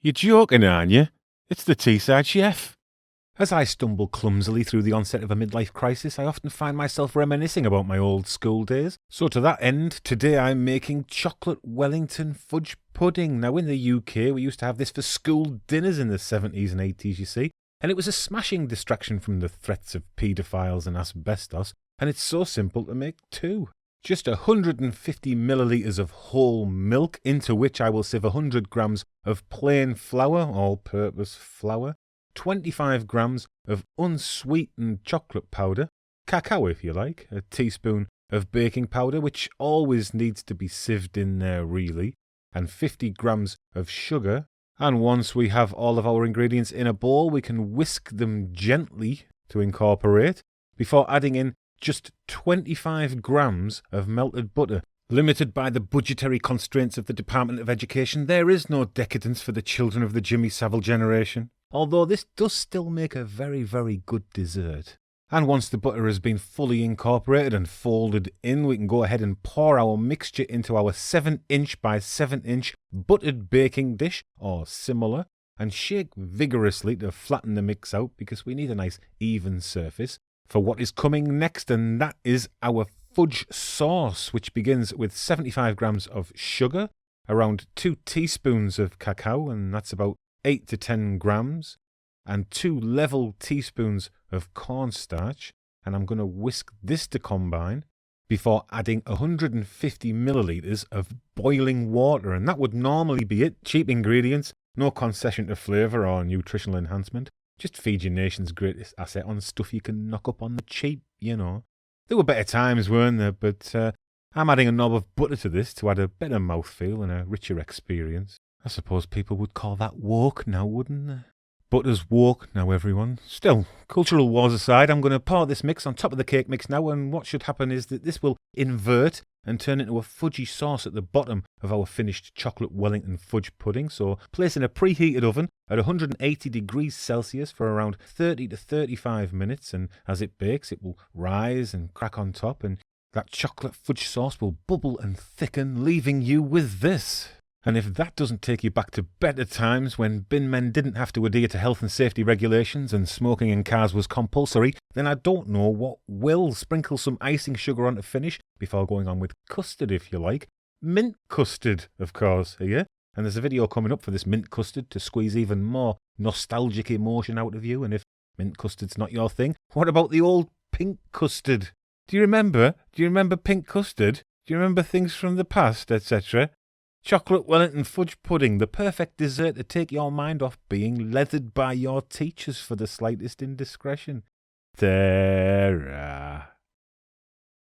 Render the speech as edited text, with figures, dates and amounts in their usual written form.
You're joking, aren't you? It's the Teesside Chef. As I stumble clumsily through the onset of a midlife crisis, I often find myself reminiscing about my old school days. So to that end, today I'm making Chocolate Wellington Fudge Pudding. Now in the UK, we used to have this for school dinners in the 70s and 80s, you see. And it was a smashing distraction from the threats of paedophiles and asbestos. And it's so simple to make too. Just 150 millilitres of whole milk, into which I will sieve 100 grams of plain flour, all-purpose flour, 25 grams of unsweetened chocolate powder, cacao if you like, a teaspoon of baking powder, which always needs to be sieved in there really, and 50 grams of sugar. And once we have all of our ingredients in a bowl, we can whisk them gently to incorporate before adding in just 25 grams of melted butter. Limited by the budgetary constraints of the Department of Education, there is no decadence for the children of the Jimmy Savile generation, although this does still make a very, very good dessert. And once the butter has been fully incorporated and folded in, we can go ahead and pour our mixture into our 7-inch by 7-inch buttered baking dish, or similar, and shake vigorously to flatten the mix out because we need a nice even surface for what is coming next, and that is our fudge sauce, which begins with 75 grams of sugar, around 2 teaspoons of cacao, and that's about 8 to 10 grams, and 2 level teaspoons of cornstarch, and I'm going to whisk this to combine before adding 150 millilitres of boiling water, and that would normally be it. Cheap ingredients, no concession to flavour or nutritional enhancement. Just feed your nation's greatest asset on stuff you can knock up on the cheap, you know. There were better times, weren't there? But I'm adding a knob of butter to this to add a better mouthfeel and a richer experience. I suppose people would call that woke now, wouldn't they? Butter's woke now, everyone. Still, cultural wars aside, I'm going to pour this mix on top of the cake mix now, and what should happen is that this will invert and turn into a fudgy sauce at the bottom of our finished Chocolate Wellington Fudge Pudding. So place in a preheated oven at 180 degrees Celsius for around 30 to 35 minutes, and as it bakes, it will rise and crack on top, and that chocolate fudge sauce will bubble and thicken, leaving you with this. And if that doesn't take you back to better times when bin men didn't have to adhere to health and safety regulations and smoking in cars was compulsory, then I don't know what will. Sprinkle some icing sugar on to finish before going on with custard if you like. Mint custard, of course, here. And there's a video coming up for this mint custard to squeeze even more nostalgic emotion out of you. And if mint custard's not your thing, what about the old pink custard? Do you remember pink custard? Do you remember things from the past, etc.? Chocolate Wellington Fudge Pudding, the perfect dessert to take your mind off being leathered by your teachers for the slightest indiscretion.